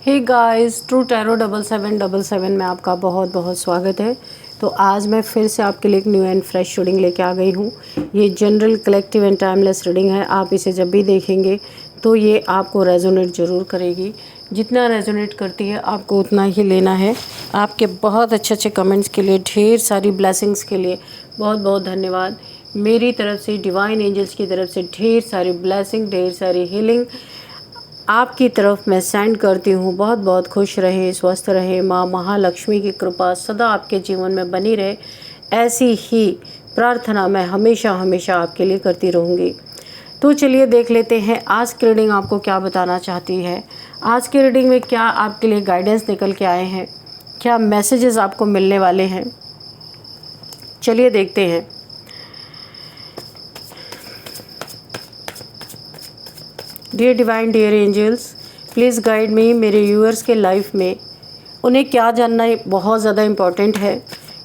Hey guys, true tarot 7777 में आपका बहुत बहुत स्वागत है। तो आज मैं फिर से आपके लिए एक न्यू एंड फ्रेश रीडिंग लेके आ गई हूँ। ये general, collective and timeless reading है। आप इसे जब भी देखेंगे तो ये आपको रेजोनेट ज़रूर करेगी। जितना रेजोनेट करती है आपको उतना ही लेना है। आपके बहुत अच्छे कमेंट्स के लिए, ढेर सारी ब्लेसिंग्स के लिए बहुत बहुत धन्यवाद। मेरी तरफ से, डिवाइन एंजल्स की तरफ से ढेर सारी ब्लेसिंग, ढेर सारी हीलिंग आपकी तरफ मैं सेंड करती हूँ। बहुत बहुत खुश रहे, स्वस्थ रहे। माँ महालक्ष्मी की कृपा सदा आपके जीवन में बनी रहे, ऐसी ही प्रार्थना मैं हमेशा हमेशा आपके लिए करती रहूँगी। तो चलिए देख लेते हैं आज की रीडिंग आपको क्या बताना चाहती है। आज की रीडिंग में क्या आपके लिए गाइडेंस निकल के आए हैं, क्या मैसेजेस आपको मिलने वाले हैं, चलिए देखते हैं। Dear divine, dear angels, please guide me. मेरे व्यूअर्स के लाइफ में उन्हें क्या जानना बहुत ज़्यादा इम्पॉर्टेंट है,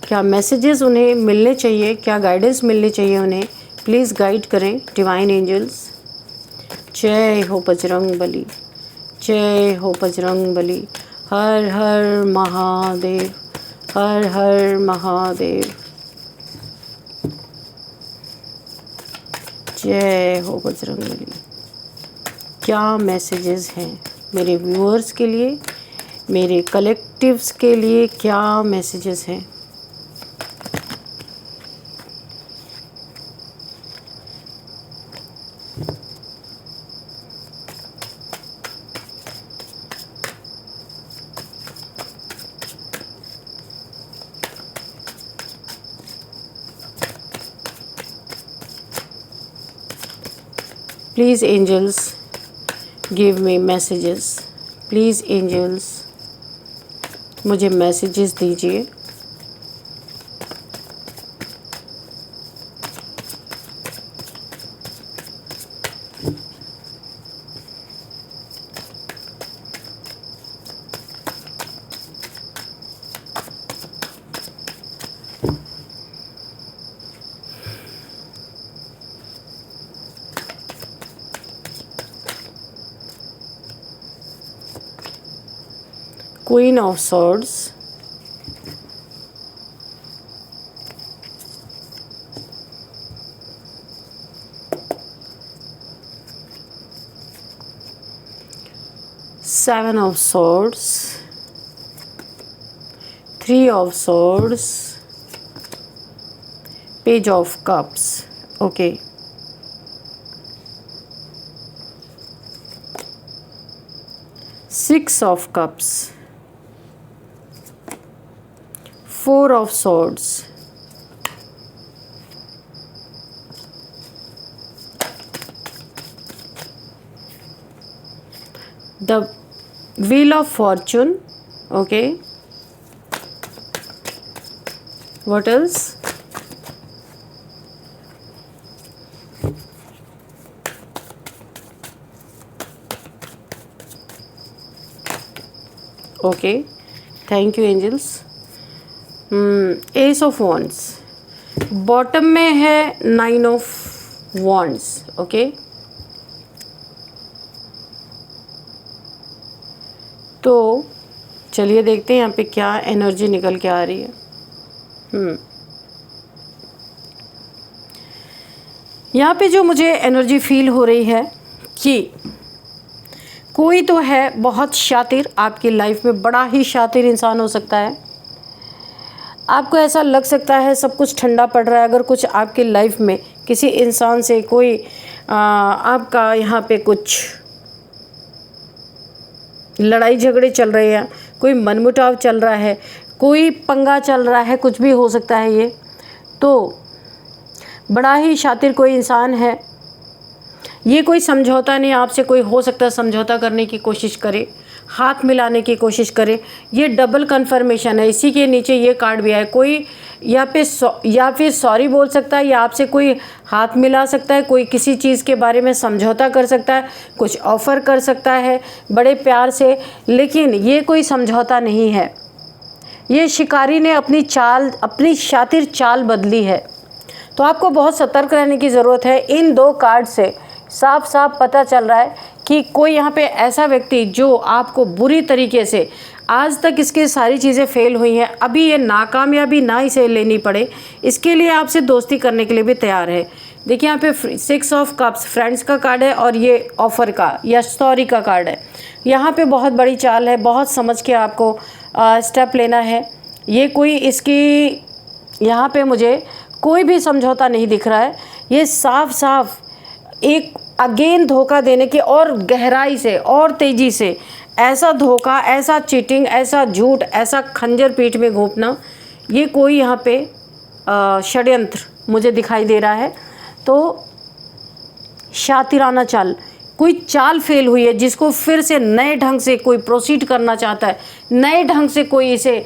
क्या मैसेजेस उन्हें मिलने चाहिए, क्या गाइडेंस मिलनी चाहिए उन्हें, प्लीज़ गाइड करें डिवाइन एंजल्स। जय हो बजरंग बली, जय हो बजरंग बली। हर हर महादेव, हर हर महादेव। जय हो बजरंग बली। क्या मैसेजेस हैं मेरे व्यूअर्स के लिए, मेरे कलेक्टिव्स के लिए, क्या मैसेजेस हैं। Please angels give me messages. Please angels मुझे मैसेजेस दीजिए। Queen of Swords, Seven of Swords, Three of Swords, Page of Cups. Okay. Six of Cups, Four of Swords, the Wheel of Fortune. Okay, what else? Okay, thank you angels. S of wands, bottom में है nine of wands. Okay, तो चलिए देखते हैं यहाँ पे क्या energy निकल के आ रही है। यहाँ पे जो मुझे एनर्जी फील हो रही है कि कोई तो है बहुत शातिर आपकी लाइफ में, बड़ा ही शातिर इंसान हो सकता है। आपको ऐसा लग सकता है सब कुछ ठंडा पड़ रहा है। अगर कुछ आपकी लाइफ में किसी इंसान से कोई आपका यहाँ पे कुछ लड़ाई झगड़े चल रहे हैं, कोई मनमुटाव चल रहा है, कोई पंगा चल रहा है, कुछ भी हो सकता है ये, तो बड़ा ही शातिर कोई इंसान है। ये कोई समझौता नहीं आपसे, कोई हो सकता है समझौता करने की कोशिश करे, हाथ मिलाने की कोशिश करे। ये डबल कन्फर्मेशन है। इसी के नीचे ये कार्ड भी है। कोई या फिर सॉरी बोल सकता है, या आपसे कोई हाथ मिला सकता है, कोई किसी चीज़ के बारे में समझौता कर सकता है, कुछ ऑफ़र कर सकता है बड़े प्यार से, लेकिन ये कोई समझौता नहीं है। ये शिकारी ने अपनी शातिर चाल बदली है। तो आपको बहुत सतर्क रहने की ज़रूरत है। इन दो कार्ड से साफ साफ पता चल रहा है कि कोई यहाँ पे ऐसा व्यक्ति जो आपको बुरी तरीके से, आज तक इसकी सारी चीज़ें फेल हुई हैं, अभी ये नाकामयाबी ना इसे लेनी पड़े, इसके लिए आपसे दोस्ती करने के लिए भी तैयार है। देखिए यहाँ पे 6 ऑफ कप्स फ्रेंड्स का कार्ड है और ये ऑफ़र का या सॉरी का कार्ड है। यहाँ पे बहुत बड़ी चाल है, बहुत समझ के आपको स्टेप लेना है। ये कोई इसकी यहाँ पे मुझे कोई भी समझौता नहीं दिख रहा है। ये साफ साफ एक अगेन धोखा देने की और गहराई से और तेज़ी से ऐसा धोखा, ऐसा चीटिंग, ऐसा झूठ, ऐसा खंजर पीठ में घोंपना, ये कोई यहाँ पे षड्यंत्र मुझे दिखाई दे रहा है। तो शातिराना चाल, कोई चाल फेल हुई है जिसको फिर से नए ढंग से कोई प्रोसीड करना चाहता है, नए ढंग से कोई इसे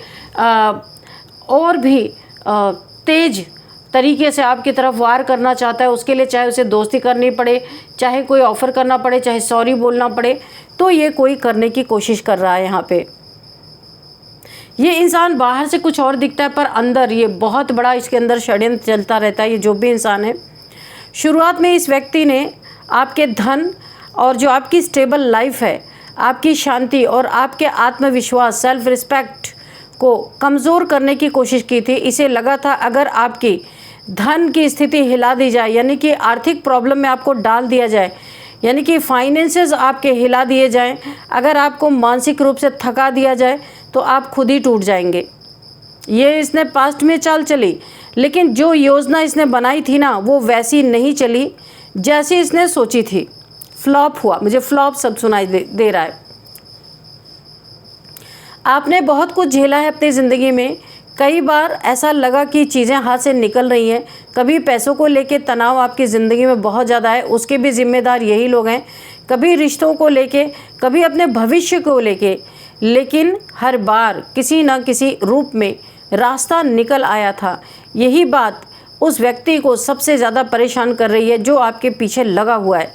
और भी तेज तरीके से आपकी तरफ वार करना चाहता है। उसके लिए चाहे उसे दोस्ती करनी पड़े, चाहे कोई ऑफ़र करना पड़े, चाहे सॉरी बोलना पड़े, तो ये कोई करने की कोशिश कर रहा है। यहाँ पे ये इंसान बाहर से कुछ और दिखता है पर अंदर ये बहुत बड़ा इसके अंदर षड्यंत्र चलता रहता है। ये जो भी इंसान है, शुरुआत में इस व्यक्ति ने आपके धन और जो आपकी स्टेबल लाइफ है, आपकी शांति और आपके आत्मविश्वास, सेल्फ रिस्पेक्ट को कमज़ोर करने की कोशिश की थी। इसे लगा था अगर आपकी धन की स्थिति हिला दी जाए, यानी कि आर्थिक प्रॉब्लम में आपको डाल दिया जाए, यानी कि फाइनेंसेस आपके हिला दिए जाएं, अगर आपको मानसिक रूप से थका दिया जाए तो आप खुद ही टूट जाएंगे। ये इसने पास्ट में चाल चली, लेकिन जो योजना इसने बनाई थी ना, वो वैसी नहीं चली जैसी इसने सोची थी। फ्लॉप हुआ, मुझे फ्लॉप सब सुनाई दे रहा है। आपने बहुत कुछ झेला है अपनी ज़िंदगी में। कई बार ऐसा लगा कि चीज़ें हाथ से निकल रही हैं। कभी पैसों को लेके तनाव आपकी ज़िंदगी में बहुत ज़्यादा है, उसके भी ज़िम्मेदार यही लोग हैं। कभी रिश्तों को लेके, कभी अपने भविष्य को लेके, लेकिन हर बार किसी न किसी रूप में रास्ता निकल आया था। यही बात उस व्यक्ति को सबसे ज़्यादा परेशान कर रही है जो आपके पीछे लगा हुआ है।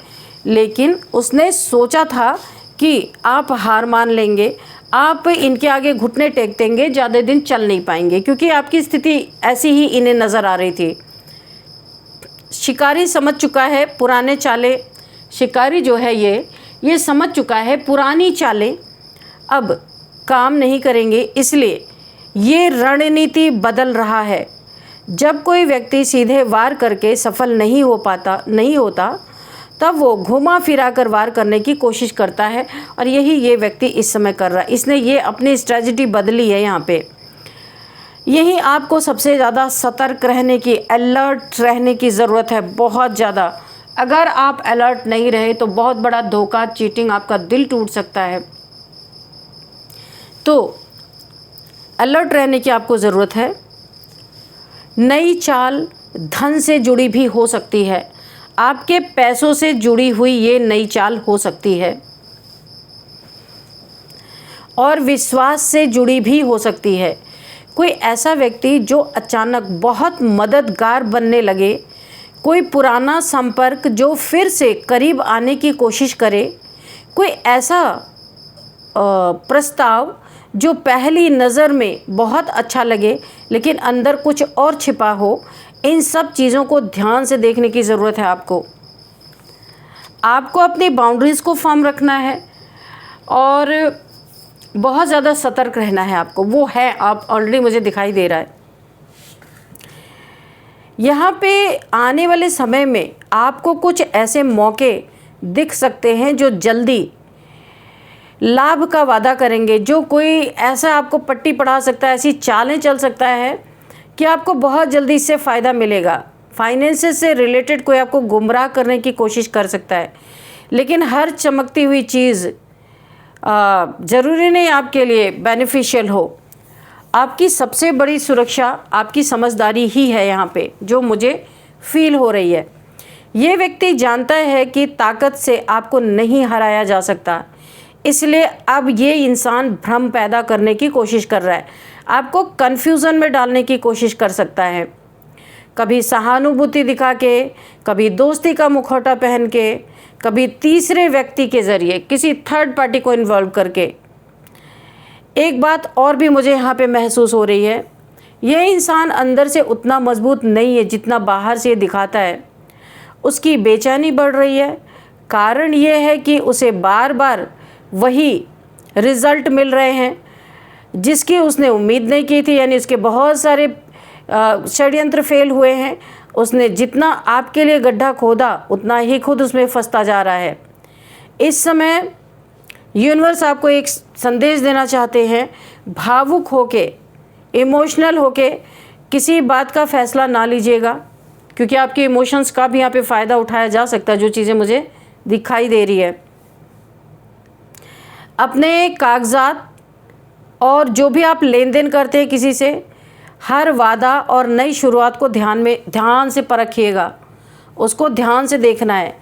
लेकिन उसने सोचा था कि आप हार मान लेंगे, आप इनके आगे घुटने टेक देंगे, ज़्यादा दिन चल नहीं पाएंगे, क्योंकि आपकी स्थिति ऐसी ही इन्हें नज़र आ रही थी। शिकारी समझ चुका है पुराने चालें, शिकारी जो है ये समझ चुका है पुरानी चालें अब काम नहीं करेंगे, इसलिए ये रणनीति बदल रहा है। जब कोई व्यक्ति सीधे वार करके सफल नहीं होता तब वो घुमा फिरा कर वार करने की कोशिश करता है, और यही ये व्यक्ति इस समय कर रहा है। इसने ये अपनी स्ट्रेटजी बदली है। यहाँ पे यही आपको सबसे ज़्यादा सतर्क रहने की, अलर्ट रहने की ज़रूरत है, बहुत ज़्यादा। अगर आप अलर्ट नहीं रहे तो बहुत बड़ा धोखा, चीटिंग, आपका दिल टूट सकता है। तो अलर्ट रहने की आपको ज़रूरत है। नई चाल धन से जुड़ी भी हो सकती है, आपके पैसों से जुड़ी हुई ये नई चाल हो सकती है, और विश्वास से जुड़ी भी हो सकती है। कोई ऐसा व्यक्ति जो अचानक बहुत मददगार बनने लगे, कोई पुराना संपर्क जो फिर से करीब आने की कोशिश करे, कोई ऐसा प्रस्ताव जो पहली नज़र में बहुत अच्छा लगे लेकिन अंदर कुछ और छिपा हो, इन सब चीज़ों को ध्यान से देखने की ज़रूरत है। आपको अपनी बाउंड्रीज़ को फर्म रखना है और बहुत ज़्यादा सतर्क रहना है आपको। वो है, आप ऑलरेडी मुझे दिखाई दे रहा है। यहाँ पे आने वाले समय में आपको कुछ ऐसे मौके दिख सकते हैं जो जल्दी लाभ का वादा करेंगे, जो कोई ऐसा आपको पट्टी पढ़ा सकता है, ऐसी चालें चल सकता है कि आपको बहुत जल्दी इससे फ़ायदा मिलेगा। फाइनेंसेस से रिलेटेड कोई आपको गुमराह करने की कोशिश कर सकता है, लेकिन हर चमकती हुई चीज़ ज़रूरी नहीं आपके लिए बेनिफिशियल हो। आपकी सबसे बड़ी सुरक्षा आपकी समझदारी ही है यहाँ पे, जो मुझे फील हो रही है। ये व्यक्ति जानता है कि ताकत से आपको नहीं हराया जा सकता, इसलिए अब ये इंसान भ्रम पैदा करने की कोशिश कर रहा है, आपको कन्फ्यूज़न में डालने की कोशिश कर सकता है। कभी सहानुभूति दिखा के, कभी दोस्ती का मुखौटा पहन के, कभी तीसरे व्यक्ति के ज़रिए, किसी थर्ड पार्टी को इन्वॉल्व करके। एक बात और भी मुझे यहाँ पे महसूस हो रही है, यह इंसान अंदर से उतना मजबूत नहीं है जितना बाहर से दिखाता है। उसकी बेचैनी बढ़ रही है, कारण ये है कि उसे बार बार वही रिज़ल्ट मिल रहे हैं जिसकी उसने उम्मीद नहीं की थी, यानी उसके बहुत सारे षड्यंत्र फेल हुए हैं। उसने जितना आपके लिए गड्ढा खोदा उतना ही खुद उसमें फंसता जा रहा है। इस समय यूनिवर्स आपको एक संदेश देना चाहते हैं, भावुक होके, इमोशनल होके किसी बात का फ़ैसला ना लीजिएगा, क्योंकि आपके इमोशंस का भी यहाँ पे फ़ायदा उठाया जा सकता है, जो चीज़ें मुझे दिखाई दे रही है। अपने कागजात और जो भी आप लेन देन करते हैं किसी से, हर वादा और नई शुरुआत को ध्यान से परखिएगा। उसको ध्यान से देखना है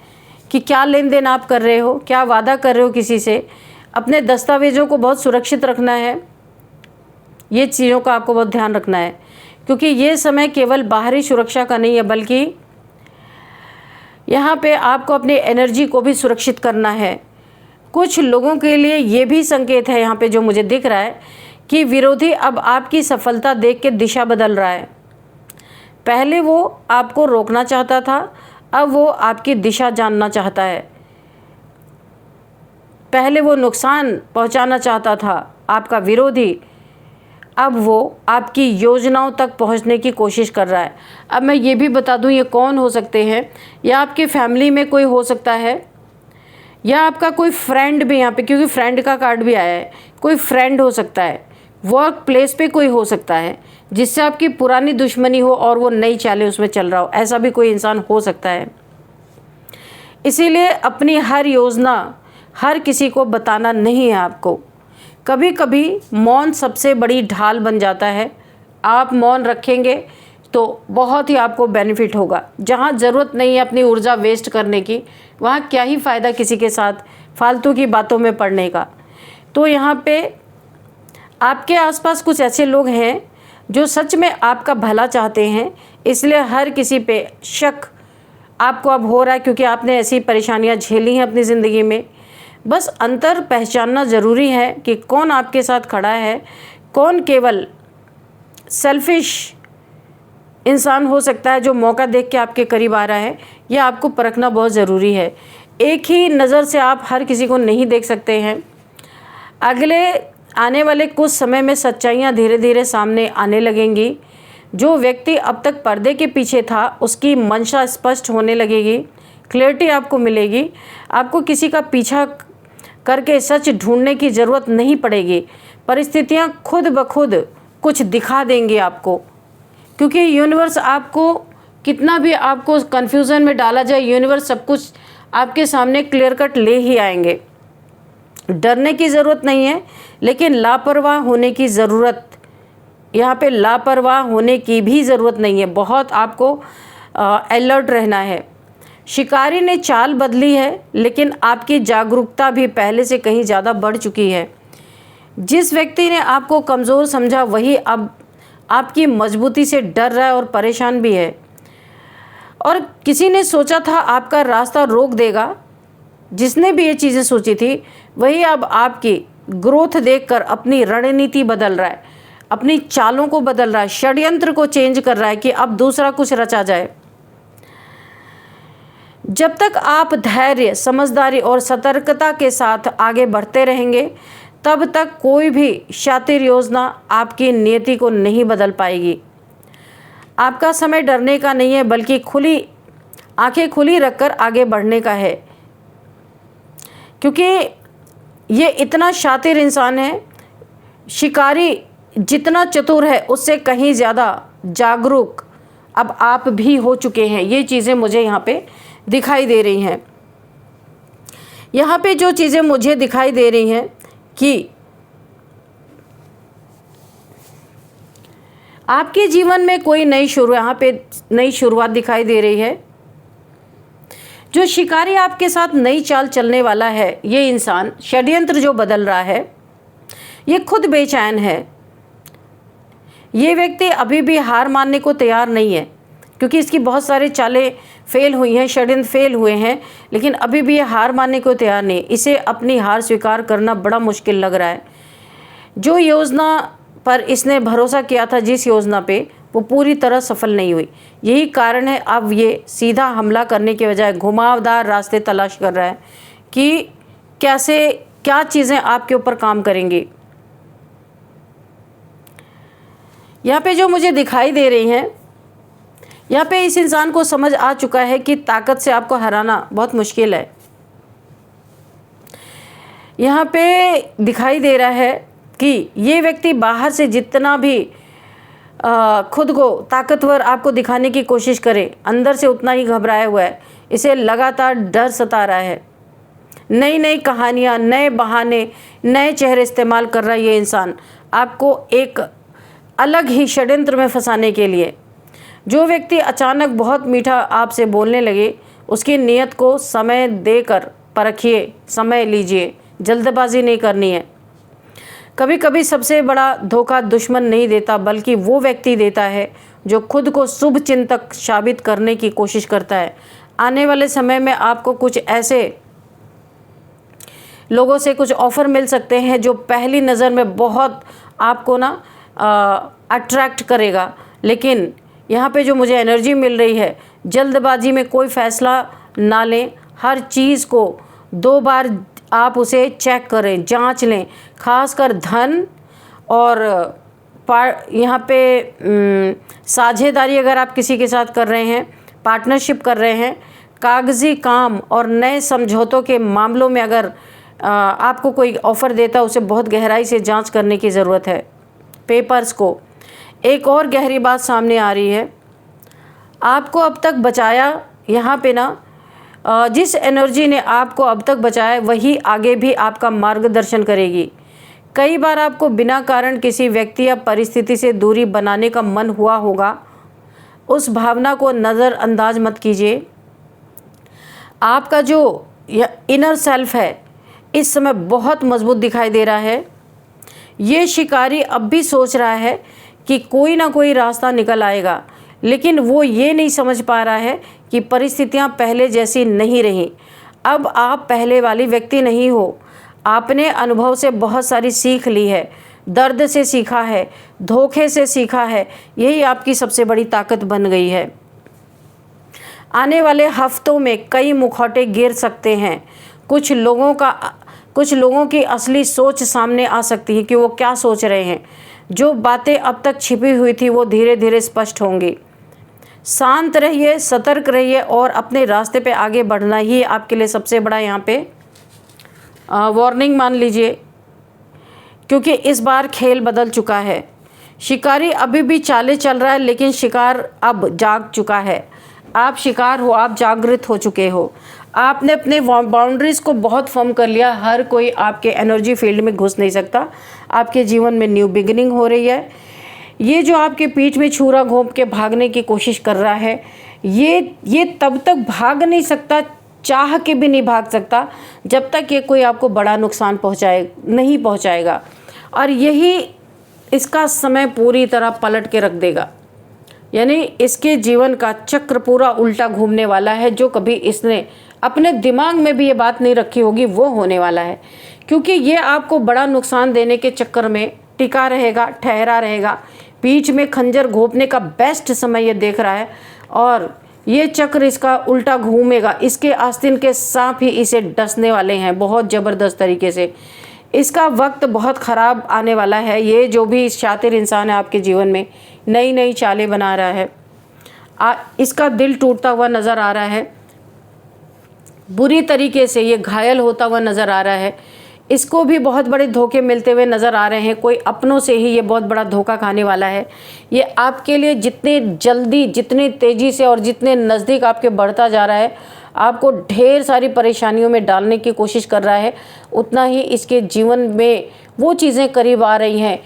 कि क्या लेन देन आप कर रहे हो, क्या वादा कर रहे हो किसी से। अपने दस्तावेज़ों को बहुत सुरक्षित रखना है, ये चीज़ों का आपको बहुत ध्यान रखना है, क्योंकि ये समय केवल बाहरी सुरक्षा का नहीं है, बल्कि यहाँ पे आपको अपनी एनर्जी को भी सुरक्षित करना है। कुछ लोगों के लिए ये भी संकेत है यहाँ पे जो मुझे दिख रहा है कि विरोधी अब आपकी सफलता देख के दिशा बदल रहा है। पहले वो आपको रोकना चाहता था, अब वो आपकी दिशा जानना चाहता है। पहले वो नुकसान पहुंचाना चाहता था आपका विरोधी, अब वो आपकी योजनाओं तक पहुंचने की कोशिश कर रहा है। अब मैं ये भी बता दूं ये कौन हो सकते हैं, या आपकी फैमिली में कोई हो सकता है, या आपका कोई फ्रेंड भी, यहाँ पे क्योंकि फ्रेंड का कार्ड भी आया है, कोई फ्रेंड हो सकता है, वर्क प्लेस पे कोई हो सकता है जिससे आपकी पुरानी दुश्मनी हो और वो नई चालें उसमें चल रहा हो, ऐसा भी कोई इंसान हो सकता है। इसीलिए अपनी हर योजना हर किसी को बताना नहीं है आपको। कभी कभी मौन सबसे बड़ी ढाल बन जाता है। आप मौन रखेंगे तो बहुत ही आपको बेनिफिट होगा। जहाँ ज़रूरत नहीं है अपनी ऊर्जा वेस्ट करने की, वहाँ क्या ही फ़ायदा किसी के साथ फालतू की बातों में पड़ने का। तो यहाँ पे आपके आसपास कुछ ऐसे लोग हैं जो सच में आपका भला चाहते हैं, इसलिए हर किसी पे शक आपको अब हो रहा है, क्योंकि आपने ऐसी परेशानियाँ झेली हैं अपनी ज़िंदगी में। बस अंतर पहचानना ज़रूरी है कि कौन आपके साथ खड़ा है, कौन केवल सेल्फिश इंसान हो सकता है जो मौका देख के आपके करीब आ रहा है। यह आपको परखना बहुत ज़रूरी है। एक ही नज़र से आप हर किसी को नहीं देख सकते हैं। अगले आने वाले कुछ समय में सच्चाइयाँ धीरे धीरे सामने आने लगेंगी। जो व्यक्ति अब तक पर्दे के पीछे था उसकी मंशा स्पष्ट होने लगेगी, क्लैरिटी आपको मिलेगी। आपको किसी का पीछा करके सच ढूंढने की ज़रूरत नहीं पड़ेगी। परिस्थितियाँ खुद ब खुद कुछ दिखा देंगी आपको, क्योंकि यूनिवर्स आपको कितना भी आपको कन्फ्यूज़न में डाला जाए, यूनिवर्स सब कुछ आपके सामने क्लियर कट ले ही आएंगे। डरने की ज़रूरत नहीं है, लेकिन लापरवाह होने की ज़रूरत, यहाँ पे लापरवाह होने की भी ज़रूरत नहीं है। बहुत आपको अलर्ट रहना है। शिकारी ने चाल बदली है, लेकिन आपकी जागरूकता भी पहले से कहीं ज़्यादा बढ़ चुकी है। जिस व्यक्ति ने आपको कमज़ोर समझा वही अब आपकी मजबूती से डर रहा है और परेशान भी है। और किसी ने सोचा था आपका रास्ता रोक देगा, जिसने भी ये चीज़ें सोची थी वही अब आपकी ग्रोथ देखकर अपनी रणनीति बदल रहा है, अपनी चालों को बदल रहा है, षड्यंत्र को चेंज कर रहा है कि अब दूसरा कुछ रचा जाए। जब तक आप धैर्य, समझदारी और सतर्कता के साथ आगे बढ़ते रहेंगे, तब तक कोई भी शातिर योजना आपकी नियति को नहीं बदल पाएगी। आपका समय डरने का नहीं है, बल्कि आंखें खुली रखकर आगे बढ़ने का है, क्योंकि ये इतना शातिर इंसान है। शिकारी जितना चतुर है उससे कहीं ज़्यादा जागरूक अब आप भी हो चुके हैं। ये चीज़ें मुझे यहाँ पे दिखाई दे रही हैं। यहाँ पे जो चीज़ें मुझे दिखाई दे रही हैं कि आपके जीवन में कोई यहाँ पे नई शुरुआत दिखाई दे रही है। जो शिकारी आपके साथ नई चाल चलने वाला है, ये इंसान षड्यंत्र जो बदल रहा है, ये खुद बेचैन है। ये व्यक्ति अभी भी हार मानने को तैयार नहीं है, क्योंकि इसकी बहुत सारी चालें फेल हुई हैं, षड्यंत्र फेल हुए हैं, लेकिन अभी भी ये हार मानने को तैयार नहीं। इसे अपनी हार स्वीकार करना बड़ा मुश्किल लग रहा है। जो योजना पर इसने भरोसा किया था, जिस योजना पे, वो पूरी तरह सफल नहीं हुई। यही कारण है अब ये सीधा हमला करने के बजाय घुमावदार रास्ते तलाश कर रहा है कि कैसे क्या चीज़ें आपके ऊपर काम करेंगी। यहाँ पे जो मुझे दिखाई दे रही हैं, यहाँ पे इस इंसान को समझ आ चुका है कि ताकत से आपको हराना बहुत मुश्किल है। यहाँ पे दिखाई दे रहा है कि ये व्यक्ति बाहर से जितना भी खुद को ताकतवर आपको दिखाने की कोशिश करे, अंदर से उतना ही घबराया हुआ है। इसे लगातार डर सता रहा है। नई नई कहानियाँ, नए बहाने, नए चेहरे इस्तेमाल कर रहा है ये इंसान आपको एक अलग ही षड्यंत्र में फंसाने के लिए। जो व्यक्ति अचानक बहुत मीठा आपसे बोलने लगे, उसकी नीयत को समय देकर परखिए, समय लीजिए, जल्दबाजी नहीं करनी है। कभी कभी सबसे बड़ा धोखा दुश्मन नहीं देता, बल्कि वो व्यक्ति देता है जो खुद को शुभ चिंतक साबित करने की कोशिश करता है। आने वाले समय में आपको कुछ ऐसे लोगों से कुछ ऑफ़र मिल सकते हैं जो पहली नज़र में बहुत आपको ना अट्रैक्ट करेगा, लेकिन यहाँ पे जो मुझे एनर्जी मिल रही है, जल्दबाजी में कोई फ़ैसला ना लें। हर चीज़ को 2 बार आप उसे चेक करें, जांच लें। खासकर धन और यहाँ पे साझेदारी अगर आप किसी के साथ कर रहे हैं, पार्टनरशिप कर रहे हैं, कागज़ी काम और नए समझौतों के मामलों में अगर आपको कोई ऑफ़र देता है, उसे बहुत गहराई से जांच करने की ज़रूरत है। पेपर्स को एक और गहरी बात सामने आ रही है। आपको अब तक बचाया, यहाँ पे ना जिस एनर्जी ने आपको अब तक बचाया वही आगे भी आपका मार्गदर्शन करेगी। कई बार आपको बिना कारण किसी व्यक्ति या परिस्थिति से दूरी बनाने का मन हुआ होगा। उस भावना को नज़रअंदाज मत कीजिए। आपका जो इनर सेल्फ है इस समय बहुत मजबूत दिखाई दे रहा है। ये शिकारी अब भी सोच रहा है कि कोई ना कोई रास्ता निकल आएगा, लेकिन वो ये नहीं समझ पा रहा है कि परिस्थितियाँ पहले जैसी नहीं रहीं। अब आप पहले वाली व्यक्ति नहीं हो। आपने अनुभव से बहुत सारी सीख ली है, दर्द से सीखा है, धोखे से सीखा है। यही आपकी सबसे बड़ी ताकत बन गई है। आने वाले हफ्तों में कई मुखौटे गिर सकते हैं। कुछ लोगों की असली सोच सामने आ सकती है कि वो क्या सोच रहे हैं। जो बातें अब तक छिपी हुई थी वो धीरे धीरे स्पष्ट होंगी। शांत रहिए, सतर्क रहिए और अपने रास्ते पे आगे बढ़ना ही आपके लिए सबसे बड़ा यहाँ पे वार्निंग मान लीजिए, क्योंकि इस बार खेल बदल चुका है। शिकारी अभी भी चाले चल रहा है, लेकिन शिकार अब जाग चुका है। आप शिकार हो, आप जागृत हो चुके हो। आपने अपने बाउंड्रीज़ को बहुत फर्म कर लिया। हर कोई आपके एनर्जी फील्ड में घुस नहीं सकता। आपके जीवन में न्यू बिगिनिंग हो रही है। ये जो आपके पीठ में छुरा घोंप के भागने की कोशिश कर रहा है, ये तब तक भाग नहीं सकता, चाह के भी नहीं भाग सकता, जब तक ये कोई आपको बड़ा नुकसान नहीं पहुंचाएगा। और यही इसका समय पूरी तरह पलट के रख देगा। यानी इसके जीवन का चक्र पूरा उल्टा घूमने वाला है। जो कभी इसने अपने दिमाग में भी ये बात नहीं रखी होगी वो होने वाला है, क्योंकि ये आपको बड़ा नुकसान देने के चक्कर में टिका रहेगा, ठहरा रहेगा। बीच में खंजर घोंपने का बेस्ट समय ये देख रहा है और ये चक्र इसका उल्टा घूमेगा। इसके आस्तीन के सांप ही इसे डसने वाले हैं बहुत ज़बरदस्त तरीके से। इसका वक्त बहुत ख़राब आने वाला है। ये जो भी शातिर इंसान है आपके जीवन में नई नई चालें बना रहा है, इसका दिल टूटता हुआ नज़र आ रहा है, बुरी तरीके से ये घायल होता हुआ नज़र आ रहा है। इसको भी बहुत बड़े धोखे मिलते हुए नज़र आ रहे हैं। कोई अपनों से ही ये बहुत बड़ा धोखा खाने वाला है। ये आपके लिए जितने जल्दी, जितनी तेज़ी से और जितने नज़दीक आपके बढ़ता जा रहा है, आपको ढेर सारी परेशानियों में डालने की कोशिश कर रहा है, उतना ही इसके जीवन में वो चीज़ें करीब आ रही हैं।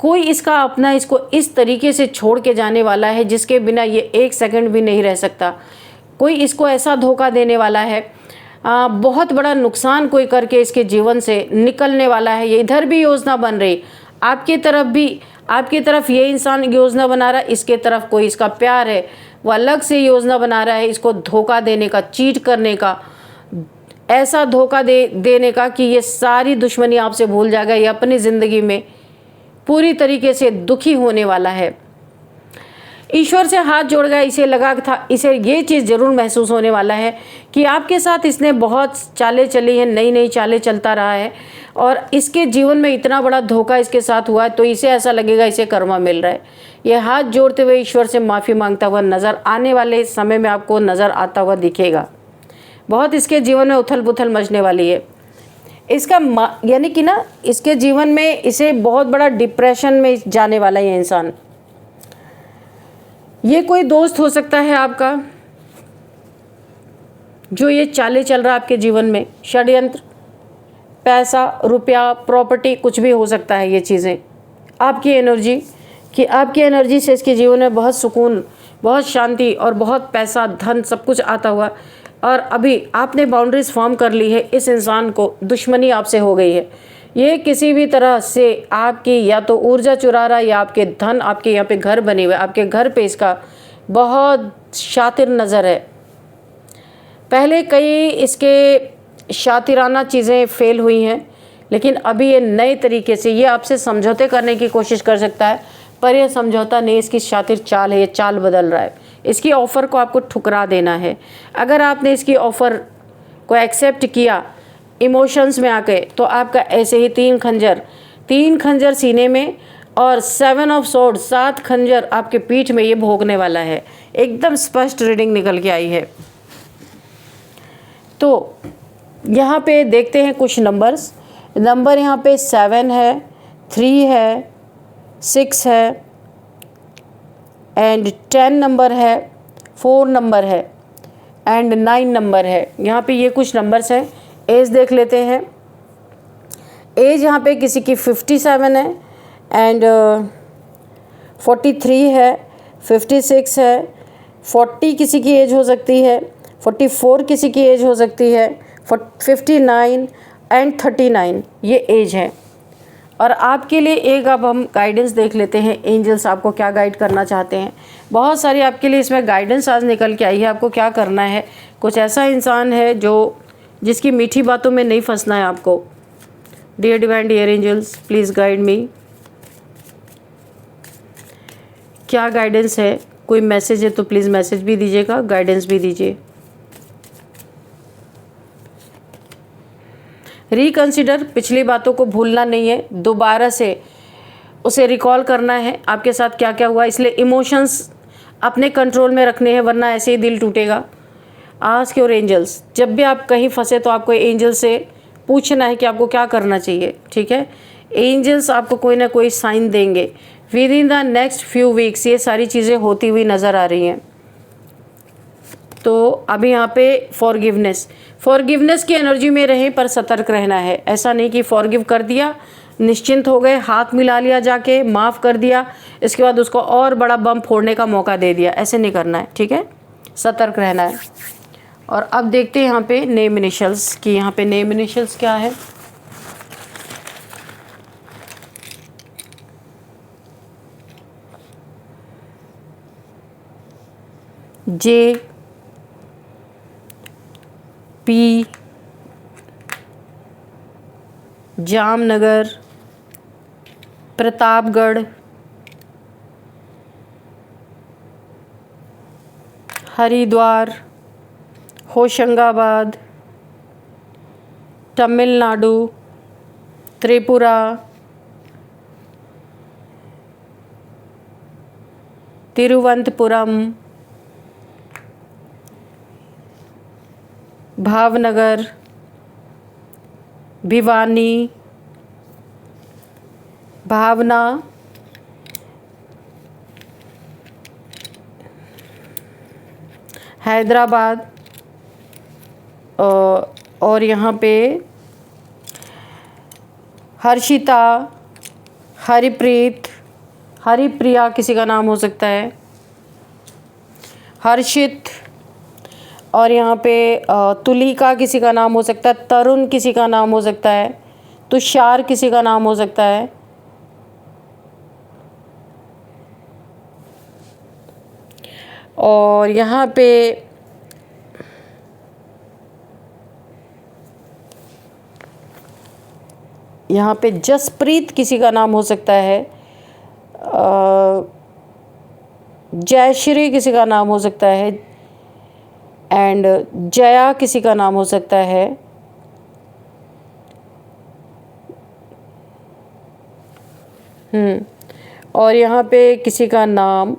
कोई इसका अपना इसको इस तरीके से छोड़ के जाने वाला है जिसके बिना ये 1 सेकंड भी नहीं रह सकता। कोई इसको ऐसा धोखा देने वाला है, बहुत बड़ा नुकसान कोई करके इसके जीवन से निकलने वाला है। ये इधर भी योजना बन रही, आपकी तरफ ये इंसान योजना बना रहा है, इसके तरफ कोई इसका प्यार है वो अलग से योजना बना रहा है इसको धोखा देने का, चीट करने का, ऐसा धोखा देने का कि ये सारी दुश्मनी आपसे भूल जाएगा। ये अपनी ज़िंदगी में पूरी तरीके से दुखी होने वाला है। ईश्वर से हाथ जोड़ गया, इसे लगा था, इसे ये चीज़ ज़रूर महसूस होने वाला है कि आपके साथ इसने बहुत चालें चली हैं, नई नई चालें चलता रहा है और इसके जीवन में इतना बड़ा धोखा इसके साथ हुआ है, तो इसे ऐसा लगेगा इसे कर्मा मिल रहा है। ये हाथ जोड़ते हुए ईश्वर से माफ़ी मांगता हुआ नज़र आने वाले समय में आपको नज़र आता हुआ दिखेगा। बहुत इसके जीवन में उथल पुथल मचने वाली है। इसका यानी कि ना, इसके जीवन में इसे बहुत बड़ा डिप्रेशन में जाने वाला ये इंसान। ये कोई दोस्त हो सकता है आपका, जो ये चाले चल रहा है आपके जीवन में, षड्यंत्र, पैसा, रुपया, प्रॉपर्टी, कुछ भी हो सकता है। ये चीज़ें आपकी एनर्जी से इसके जीवन में बहुत सुकून, बहुत शांति और बहुत पैसा, धन, सब कुछ आता हुआ, और अभी आपने बाउंड्रीज फॉर्म कर ली है। इस इंसान को दुश्मनी आपसे हो गई है। ये किसी भी तरह से आपकी या तो ऊर्जा चुरा रहा है या आपके धन, आपके यहाँ पे घर बने हुए, आपके घर पे इसका बहुत शातिर नज़र है। पहले कई इसके शातिराना चीज़ें फेल हुई हैं, लेकिन अभी ये नए तरीके से ये आपसे समझौते करने की कोशिश कर सकता है, पर यह समझौता नहीं, इसकी शातिर चाल है। ये चाल बदल रहा है। इसकी ऑफ़र को आपको ठुकरा देना है। अगर आपने इसकी ऑफ़र को एक्सेप्ट किया इमोशंस में आके, तो आपका ऐसे ही तीन खंजर सीने में और 7 ऑफ सोर्ड्स, 7 खंजर आपके पीठ में ये भोगने वाला है। एकदम स्पष्ट रीडिंग निकल के आई है। तो यहाँ पे देखते हैं कुछ नंबर यहाँ पे 7 है, 3 है, 6 है एंड 10 नंबर है, 4 नंबर है एंड 9 नंबर है। यहाँ पे ये कुछ नंबर्स हैं। एज देख लेते हैं। एज यहाँ पे किसी की 57 है एंड 43 है, 56 है, 40 किसी की एज हो सकती है, 44 किसी की एज हो सकती है, 59 एंड 39 ये एज है। और आपके लिए एक अब हम गाइडेंस देख लेते हैं, एंजल्स आपको क्या गाइड करना चाहते हैं। बहुत सारी आपके लिए इसमें गाइडेंस आज निकल के आई है। आपको क्या करना है, कुछ ऐसा इंसान है जिसकी मीठी बातों में नहीं फंसना है आपको। Dear divine, dear angels, please guide me. क्या गाइडेंस है? कोई मैसेज है तो प्लीज़ मैसेज भी दीजिएगा, गाइडेंस भी दीजिए। रिकंसिडर, पिछली बातों को भूलना नहीं है, दोबारा से उसे रिकॉल करना है आपके साथ क्या क्या हुआ। इसलिए इमोशंस अपने कंट्रोल में रखने हैं, वरना ऐसे ही दिल टूटेगा। आस्क योर एंजल्स, जब भी आप कहीं फंसे तो आपको एंजल से पूछना है कि आपको क्या करना चाहिए, ठीक है। एंजल्स आपको कोई ना कोई साइन देंगे with in the next few weeks. ये सारी चीज़ें होती हुई नज़र आ रही हैं। तो अभी यहाँ पे फॉरगिवनेस की एनर्जी में रहें, पर सतर्क रहना है। ऐसा नहीं कि फॉरगिव कर दिया, निश्चिंत हो गए, हाथ मिला लिया, जाके माफ़ कर दिया, इसके बाद उसको और बड़ा बम फोड़ने का मौका दे दिया। ऐसे नहीं करना है, ठीक है, सतर्क रहना है। और अब देखते हैं यहाँ पे नेम इनिशियल्स की। यहाँ पे नेम इनिशियल्स क्या है? जे, पी, जामनगर, प्रतापगढ़, हरिद्वार, होशंगाबाद, तमिलनाडु, त्रिपुरा, तिरुवनंतपुरम, भावनगर, भिवानी, भावना, हैदराबाद, और यहाँ पे हर्षिता, हरिप्रीत, हरिप्रिया किसी का नाम हो सकता है, हर्षित, और यहाँ पे तुलिका किसी का नाम हो सकता है, तरुण किसी का नाम हो सकता है, तुषार किसी का नाम हो सकता है, और यहाँ पे जसप्रीत किसी का नाम हो सकता है, जयश्री किसी का नाम हो सकता है, एंड जया किसी का नाम हो सकता है, और यहाँ पे किसी का नाम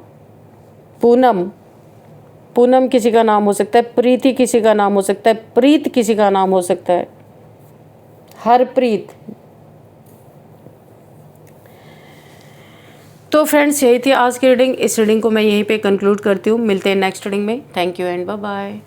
पूनम, पूनम किसी का नाम हो सकता है, प्रीति किसी का नाम हो सकता है, प्रीत किसी का नाम हो सकता है, हरप्रीत। तो फ्रेंड्स, यही थी आज की रीडिंग। इस रीडिंग को मैं यहीं पे कंक्लूड करती हूँ। मिलते हैं नेक्स्ट रीडिंग में। Thank you and bye bye.